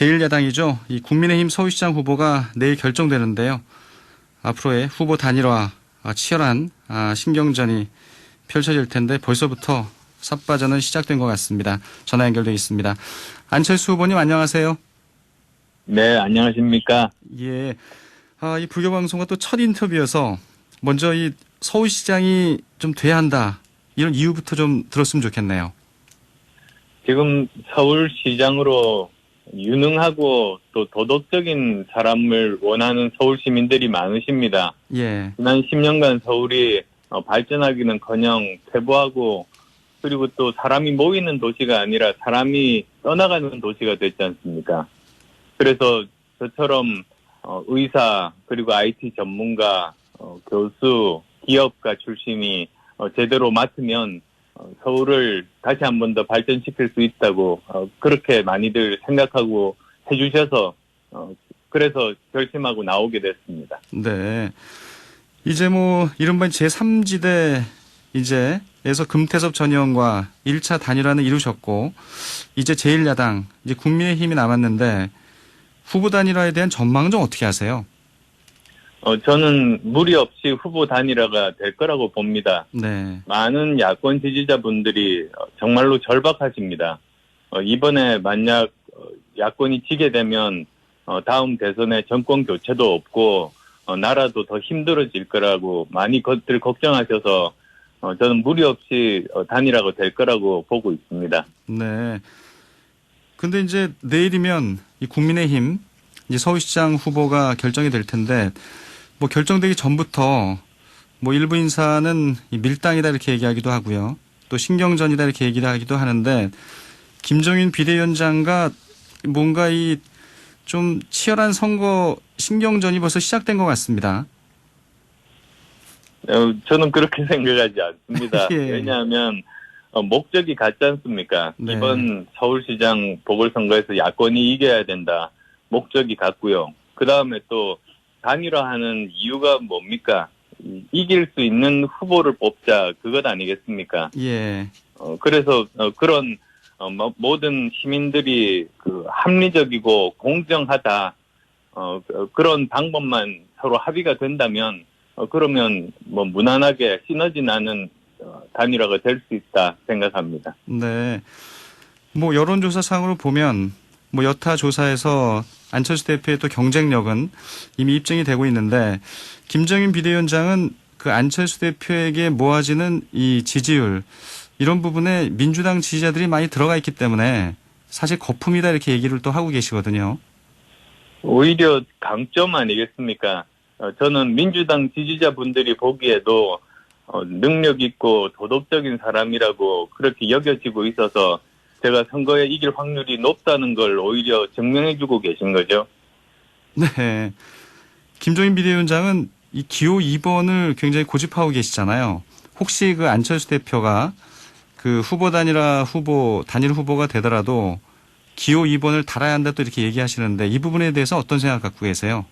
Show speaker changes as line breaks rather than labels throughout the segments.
제1야당이죠. 이 국민의힘 서울시장 후보가 내일 결정되는데요. 앞으로의 후보 단일화 치열한 신경전이 펼쳐질 텐데 벌써부터 삿바전은 시작된 것 같습니다. 전화 연결되어 있습니다. 안철수 후보님 안녕하세요.
네, 안녕하십니까.
예. 이 불교방송과 또 첫 인터뷰여서 먼저 이 서울시장이 좀 돼야 한다. 이런 이유부터 좀 들었으면 좋겠네요.
지금 서울시장으로 유능하고 또 도덕적인 사람을 원하는 서울 시민들이 많으십니다.
예.
지난 10년간 서울이 발전하기는커녕 퇴보하고 그리고 또 사람이 모이는 도시가 아니라 사람이 떠나가는 도시가 됐지 않습니까? 그래서 저처럼 의사 그리고 IT 전문가, 교수, 기업가 출신이 제대로 맡으면 서울을 다시 한 번 더 발전시킬 수 있다고 그렇게 많이들 생각하고 해주셔서 그래서 결심하고 나오게 됐습니다.
네. 이제 이른바 제3지대 에서 금태섭 전 의원과 1차 단일화는 이루셨고 이제 제1야당 이제 국민의힘이 남았는데 후보 단일화에 대한 전망은 좀 어떻게 하세요?
저는 무리 없이 후보 단일화가 될 거라고 봅니다.
네.
많은 야권 지지자분들이 정말로 절박하십니다. 이번에 만약 야권이 지게 되면 다음 대선에 정권 교체도 없고 나라도 더 힘들어질 거라고 많이 것들 걱정하셔서 저는 무리 없이 단일화가 될 거라고 보고 있습니다.
네. 근데 이제 내일이면 이 국민의힘 이제 서울시장 후보가 결정이 될 텐데 결정되기 전부터 일부 인사는 밀당이다 이렇게 얘기하기도 하고요. 또 신경전이다 이렇게 얘기하기도 하는데 김종인 비대위원장과 뭔가 좀 치열한 선거 신경전이 벌써 시작된 것 같습니다.
저는 그렇게 생각하지 않습니다.
예.
왜냐하면 목적이 같지 않습니까?
네.
이번 서울시장 보궐선거에서 야권이 이겨야 된다. 목적이 같고요. 그다음에 또 단일화하는 이유가 뭡니까? 이길 수 있는 후보를 뽑자 그것 아니겠습니까?
예.
그래서 그런 모든 시민들이 합리적이고 공정하다 그런 방법만 서로 합의가 된다면 그러면 무난하게 시너지 나는 단일화가 될 수 있다 생각합니다.
네. 여론조사상으로 보면 여타 조사에서 안철수 대표의 또 경쟁력은 이미 입증이 되고 있는데 김정인 비대위원장은 그 안철수 대표에게 모아지는 이 지지율 이런 부분에 민주당 지지자들이 많이 들어가 있기 때문에 사실 거품이다 이렇게 얘기를 또 하고 계시거든요.
오히려 강점 아니겠습니까? 저는 민주당 지지자분들이 보기에도 능력 있고 도덕적인 사람이라고 그렇게 여겨지고 있어서 제가 선거에 이길 확률이 높다는 걸 오히려 증명해주고 계신 거죠.
네. 김종인 비대위원장은 이 기호 2번을 굉장히 고집하고 계시잖아요. 혹시 그 안철수 대표가 그 후보 단일 후보가 되더라도 기호 2번을 달아야 한다 또 이렇게 얘기하시는데 이 부분에 대해서 어떤 생각 갖고 계세요?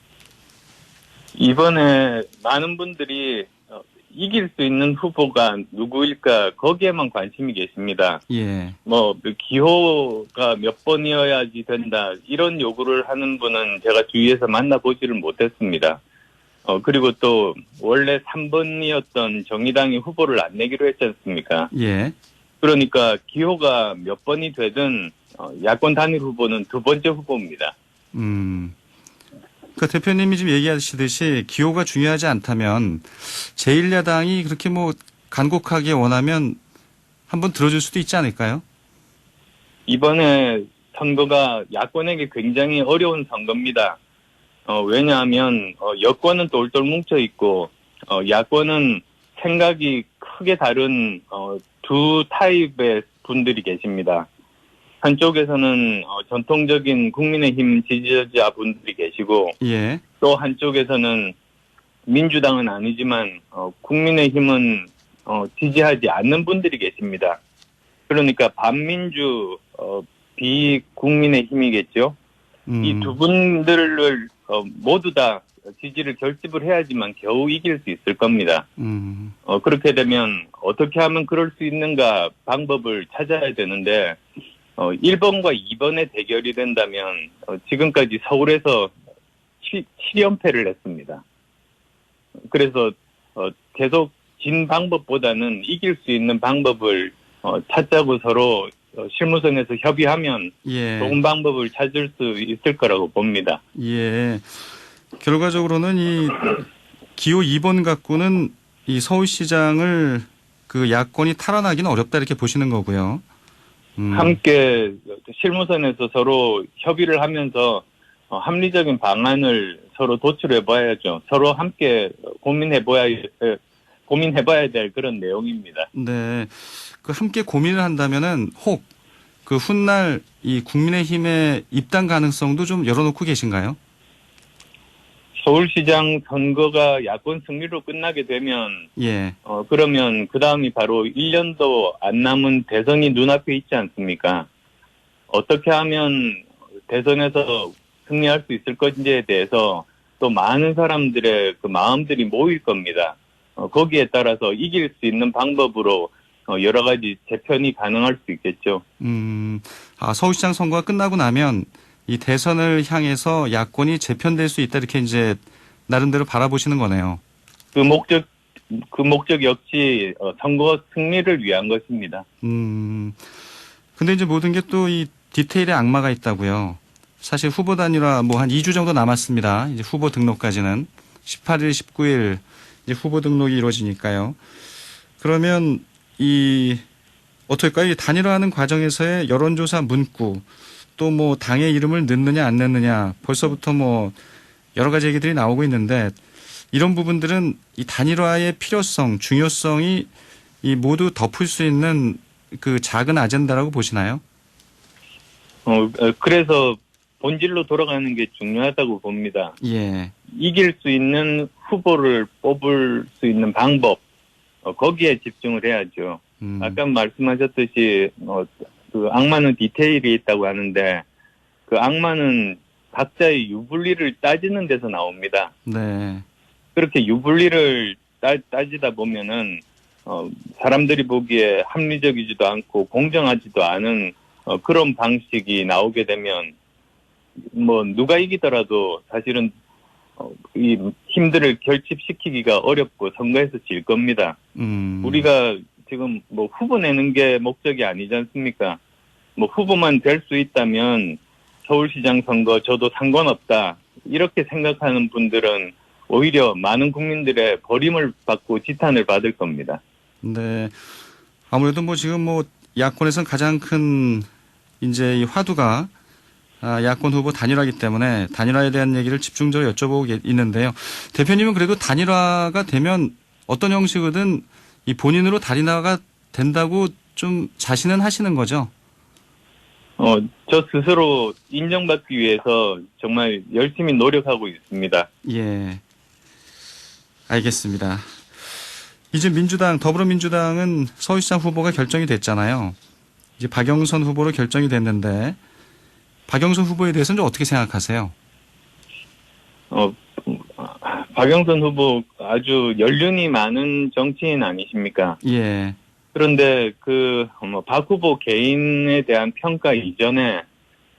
이번에 많은 분들이 이길 수 있는 후보가 누구일까 거기에만 관심이 계십니다.
예.
기호가 몇 번이어야지 된다 이런 요구를 하는 분은 제가 주위에서 만나보지를 못했습니다. 그리고 또 원래 3번이었던 정의당이 후보를 안 내기로 했지 않습니까?
예.
그러니까 기호가 몇 번이 되든 야권 단일 후보는 두 번째 후보입니다.
그 대표님이 지금 얘기하시듯이 기호가 중요하지 않다면 제1야당이 그렇게 간곡하게 원하면 한번 들어줄 수도 있지 않을까요?
이번에 선거가 야권에게 굉장히 어려운 선거입니다. 왜냐하면 여권은 똘똘 뭉쳐 있고 야권은 생각이 크게 다른 두 타입의 분들이 계십니다. 한쪽에서는 전통적인 국민의힘 지지자분들이 계시고
예.
또 한쪽에서는 민주당은 아니지만 국민의힘은 지지하지 않는 분들이 계십니다. 그러니까 반민주 비국민의힘이겠죠. 이 두 분들을 모두 다 지지를 결집을 해야지만 겨우 이길 수 있을 겁니다. 그렇게 되면 어떻게 하면 그럴 수 있는가 방법을 찾아야 되는데 1번과 2번의 대결이 된다면 지금까지 서울에서 7연패를 했습니다. 그래서 계속 진 방법보다는 이길 수 있는 방법을 찾자고 서로 실무선에서 협의하면
예.
좋은 방법을 찾을 수 있을 거라고 봅니다.
예. 결과적으로는 이 기호 2번 갖고는 이 서울시장을 그 야권이 탈환하기는 어렵다 이렇게 보시는 거고요.
함께 실무선에서 서로 협의를 하면서 합리적인 방안을 서로 도출해 봐야죠. 서로 함께 고민해봐야 될 그런 내용입니다.
네. 그 함께 고민을 한다면은 혹 그 훗날 이 국민의힘의 입당 가능성도 좀 열어놓고 계신가요?
서울시장 선거가 야권 승리로 끝나게 되면
예.
그러면 그 다음이 바로 1년도 안 남은 대선이 눈앞에 있지 않습니까? 어떻게 하면 대선에서 승리할 수 있을 것인지에 대해서 또 많은 사람들의 그 마음들이 모일 겁니다. 거기에 따라서 이길 수 있는 방법으로 여러 가지 재편이 가능할 수 있겠죠.
서울시장 선거가 끝나고 나면 이 대선을 향해서 야권이 재편될 수 있다 이렇게 이제 나름대로 바라보시는 거네요.
그 목적 역시 선거 승리를 위한 것입니다.
근데 이제 모든 게 또 이 디테일에 악마가 있다고요. 사실 후보 단일화 뭐 한 2주 정도 남았습니다. 이제 후보 등록까지는 18일, 19일 이제 후보 등록이 이루어지니까요. 그러면 어떨까요? 이 단일화하는 과정에서의 여론조사 문구 또 뭐 당의 이름을 넣느냐 안 넣느냐 벌써부터 뭐 여러 가지 얘기들이 나오고 있는데 이런 부분들은 이 단일화의 필요성, 중요성이 이 모두 덮을 수 있는 그 작은 아젠다라고 보시나요?
그래서 본질로 돌아가는 게 중요하다고 봅니다.
예.
이길 수 있는 후보를 뽑을 수 있는 방법, 거기에 집중을 해야죠. 아까 말씀하셨듯이 그 악마는 디테일이 있다고 하는데 그 악마는 각자의 유불리를 따지는 데서 나옵니다.
네.
그렇게 유불리를 따지다 보면은 사람들이 보기에 합리적이지도 않고 공정하지도 않은 그런 방식이 나오게 되면 뭐 누가 이기더라도 사실은 이 힘들을 결집시키기가 어렵고 선거에서 질 겁니다. 우리가 지금 뭐 후보 내는 게 목적이 아니지 않습니까? 뭐 후보만 될 수 있다면 서울시장 선거 저도 상관없다 이렇게 생각하는 분들은 오히려 많은 국민들의 버림을 받고 지탄을 받을 겁니다.
네. 아무래도 뭐 지금 뭐 야권에서는 가장 큰 이제 이 화두가 야권 후보 단일화이기 때문에 단일화에 대한 얘기를 집중적으로 여쭤보고 있는데요. 대표님은 그래도 단일화가 되면 어떤 형식이든 이 본인으로 단일화가 된다고 좀 자신은 하시는 거죠?
저 스스로 인정받기 위해서 정말 열심히 노력하고 있습니다.
예. 알겠습니다. 이제 더불어민주당은 서울시장 후보가 결정이 됐잖아요. 이제 박영선 후보로 결정이 됐는데 박영선 후보에 대해서는 좀 어떻게 생각하세요?
박영선 후보 아주 연륜이 많은 정치인 아니십니까?
예.
그런데 박 후보 개인에 대한 평가 이전에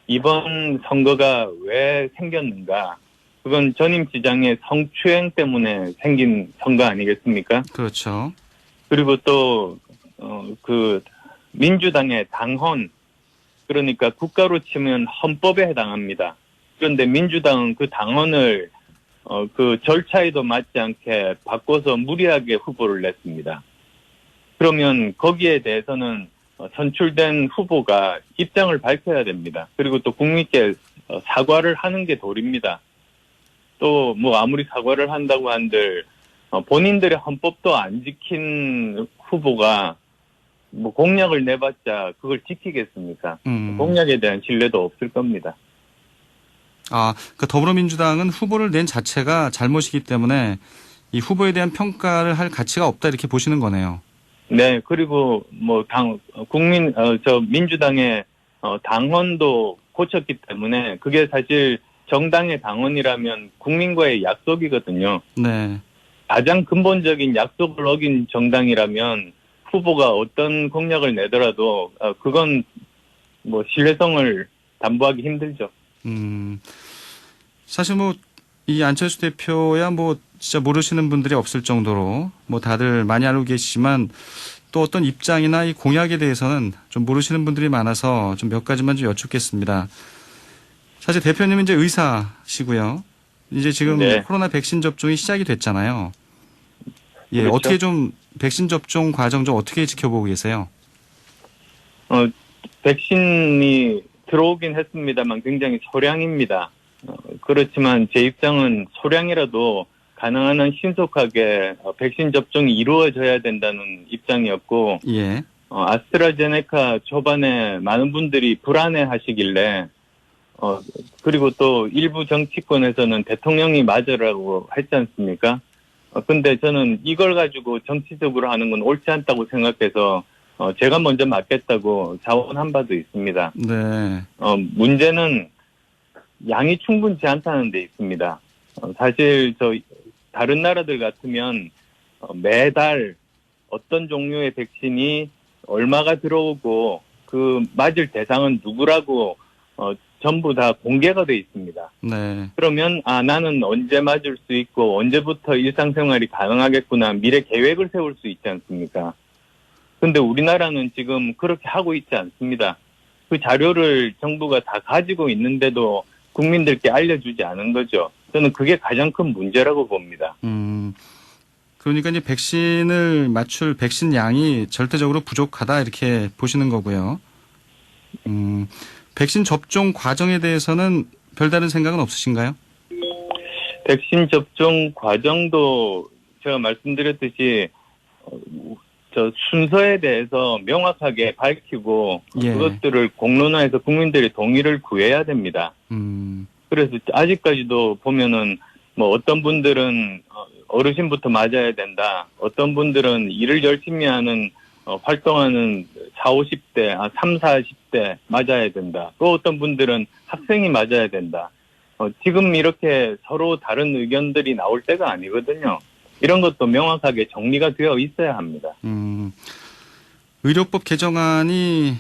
이번 선거가 왜 생겼는가? 그건 전임 시장의 성추행 때문에 생긴 선거 아니겠습니까?
그렇죠.
그리고 또 민주당의 당헌, 그러니까 국가로 치면 헌법에 해당합니다. 그런데 민주당은 그 당헌을 그 절차에도 맞지 않게 바꿔서 무리하게 후보를 냈습니다. 그러면 거기에 대해서는 선출된 후보가 입장을 밝혀야 됩니다. 그리고 또 국민께 사과를 하는 게 도리입니다. 또 뭐 아무리 사과를 한다고 한들 본인들의 헌법도 안 지킨 후보가 뭐 공약을 내봤자 그걸 지키겠습니까? 공약에 대한 신뢰도 없을 겁니다.
그 더불어민주당은 후보를 낸 자체가 잘못이기 때문에 이 후보에 대한 평가를 할 가치가 없다 이렇게 보시는 거네요.
네, 그리고 뭐 민주당의 당헌도 고쳤기 때문에 그게 사실 정당의 당헌이라면 국민과의 약속이거든요.
네.
가장 근본적인 약속을 어긴 정당이라면 후보가 어떤 공약을 내더라도 그건 뭐 신뢰성을 담보하기 힘들죠.
사실 뭐 이 안철수 대표야 뭐 진짜 모르시는 분들이 없을 정도로 뭐 다들 많이 알고 계시지만 또 어떤 입장이나 이 공약에 대해서는 좀 모르시는 분들이 많아서 좀 몇 가지만 좀 여쭙겠습니다. 사실 대표님은 이제 의사시고요. 이제 지금
네.
코로나 백신 접종이 시작이 됐잖아요. 예,
그렇죠.
어떻게 좀 백신 접종 과정 좀 어떻게 지켜보고 계세요?
백신이 들어오긴 했습니다만 굉장히 소량입니다. 그렇지만 제 입장은 소량이라도 가능한 한 신속하게 백신 접종이 이루어져야 된다는 입장이었고,
예,
아스트라제네카 초반에 많은 분들이 불안해 하시길래, 그리고 또 일부 정치권에서는 대통령이 맞으라고 했지 않습니까? 근데 저는 이걸 가지고 정치적으로 하는 건 옳지 않다고 생각해서, 제가 먼저 맞겠다고 자원한 바도 있습니다.
네,
문제는 양이 충분치 않다는 데 있습니다. 사실 다른 나라들 같으면 매달 어떤 종류의 백신이 얼마가 들어오고 그 맞을 대상은 누구라고 전부 다 공개가 돼 있습니다.
네,
그러면 나는 언제 맞을 수 있고 언제부터 일상생활이 가능하겠구나 미래 계획을 세울 수 있지 않습니까? 근데 우리나라는 지금 그렇게 하고 있지 않습니다. 그 자료를 정부가 다 가지고 있는데도 국민들께 알려주지 않은 거죠. 저는 그게 가장 큰 문제라고 봅니다.
그러니까 이제 백신을 맞출 백신 양이 절대적으로 부족하다 이렇게 보시는 거고요. 백신 접종 과정에 대해서는 별다른 생각은 없으신가요?
백신 접종 과정도 제가 말씀드렸듯이 저 순서에 대해서 명확하게 밝히고
예.
그것들을 공론화해서 국민들의 동의를 구해야 됩니다. 그래서 아직까지도 보면은 뭐 어떤 분들은 어르신부터 맞아야 된다. 어떤 분들은 일을 열심히 하는 활동하는 40, 50대, 3, 40대 맞아야 된다. 또 어떤 분들은 학생이 맞아야 된다. 지금 이렇게 서로 다른 의견들이 나올 때가 아니거든요. 이런 것도 명확하게 정리가 되어 있어야 합니다.
의료법 개정안이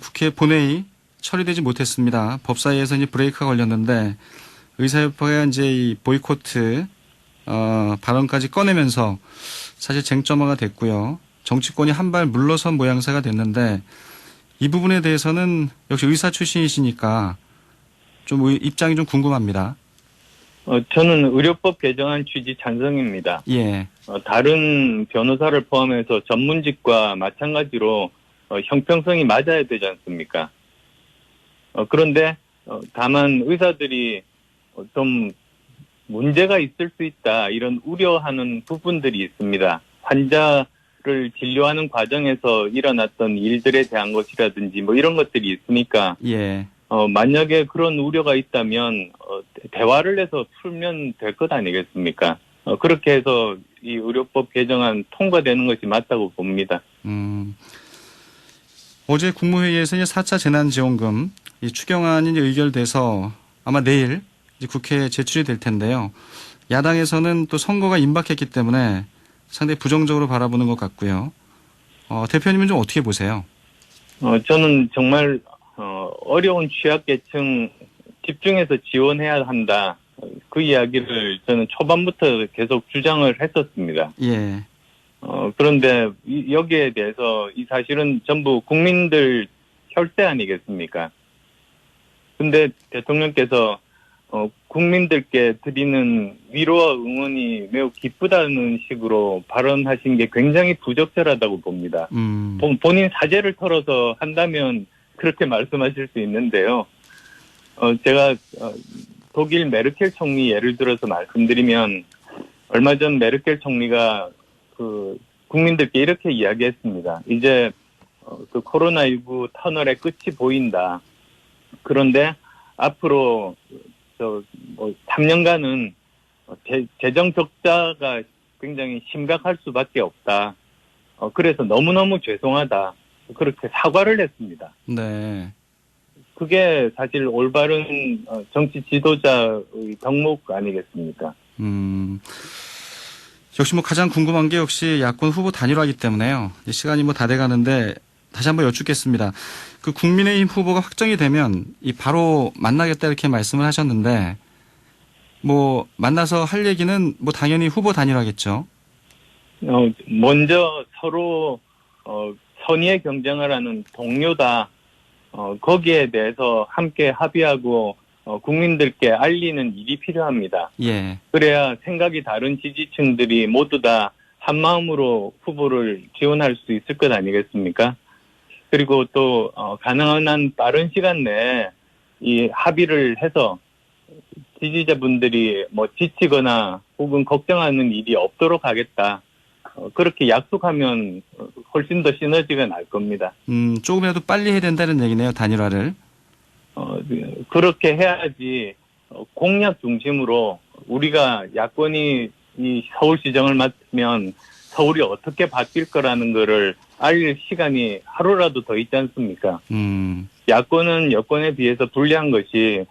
국회 본회의 처리되지 못했습니다. 법사위에서 이제 브레이크가 걸렸는데 의사협회가 이제 이 보이코트 발언까지 꺼내면서 사실 쟁점화가 됐고요. 정치권이 한 발 물러선 모양새가 됐는데 이 부분에 대해서는 역시 의사 출신이시니까 좀 입장이 좀 궁금합니다.
저는 의료법 개정안 취지 찬성입니다.
예.
다른 변호사를 포함해서 전문직과 마찬가지로 형평성이 맞아야 되지 않습니까? 그런데 다만 의사들이 좀 문제가 있을 수 있다 이런 우려하는 부분들이 있습니다. 환자를 진료하는 과정에서 일어났던 일들에 대한 것이라든지 뭐 이런 것들이 있으니까
예.
만약에 그런 우려가 있다면 대화를 해서 풀면 될 것 아니겠습니까? 그렇게 해서 이 의료법 개정안 통과되는 것이 맞다고 봅니다.
어제 국무회의에서 이제 4차 재난지원금 이 추경안이 이제 의결돼서 아마 내일 이제 국회에 제출이 될 텐데요. 야당에서는 또 선거가 임박했기 때문에 상당히 부정적으로 바라보는 것 같고요. 대표님은 좀 어떻게 보세요?
저는 정말 어려운 취약계층 집중해서 지원해야 한다. 그 이야기를 저는 초반부터 계속 주장을 했었습니다.
예.
그런데 여기에 대해서 이 사실은 전부 국민들 혈세 아니겠습니까? 근데 대통령께서 국민들께 드리는 위로와 응원이 매우 기쁘다는 식으로 발언하신 게 굉장히 부적절하다고 봅니다. 본인 사재를 털어서 한다면 그렇게 말씀하실 수 있는데요. 제가 독일 메르켈 총리 예를 들어서 말씀드리면 얼마 전 메르켈 총리가 그 국민들께 이렇게 이야기했습니다. 이제 그 코로나19 터널의 끝이 보인다. 그런데 앞으로 3년간은 재정 적자가 굉장히 심각할 수밖에 없다. 그래서 너무너무 죄송하다. 그렇게 사과를 했습니다.
네.
그게 사실 올바른 정치 지도자의 덕목 아니겠습니까?
역시 뭐 가장 궁금한 게 역시 야권 후보 단일화이기 때문에요. 이제 시간이 뭐 다 돼가는데 다시 한번 여쭙겠습니다. 그 국민의힘 후보가 확정이 되면 이 바로 만나겠다 이렇게 말씀을 하셨는데 뭐 만나서 할 얘기는 뭐 당연히 후보 단일화겠죠.
먼저 서로 선의의 경쟁을 하는 동료다. 거기에 대해서 함께 합의하고 국민들께 알리는 일이 필요합니다.
예.
그래야 생각이 다른 지지층들이 모두 다 한마음으로 후보를 지원할 수 있을 것 아니겠습니까? 그리고 또 가능한 한 빠른 시간 내에 이 합의를 해서 지지자분들이 뭐 지치거나 혹은 걱정하는 일이 없도록 하겠다. 그렇게 약속하면 훨씬 더 시너지가 날 겁니다.
조금이라도 빨리 해야 된다는 얘기네요, 단일화를.
그렇게 해야지 공약 중심으로 우리가 야권이 이 서울시정을 맡으면 서울이 어떻게 바뀔 거라는 거를 알 시간이 하루라도 더 있지 않습니까? 야권은 여권에 비해서 불리한 것이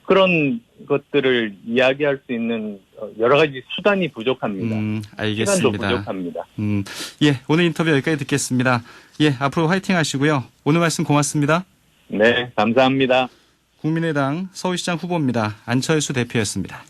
그런 것들을 이야기할 수 있는 여러 가지 수단이 부족합니다.
알겠습니다.
시간도 부족합니다.
예, 오늘 인터뷰 여기까지 듣겠습니다. 예, 앞으로 화이팅 하시고요. 오늘 말씀 고맙습니다.
네, 감사합니다.
국민의당 서울시장 후보입니다. 안철수 대표였습니다.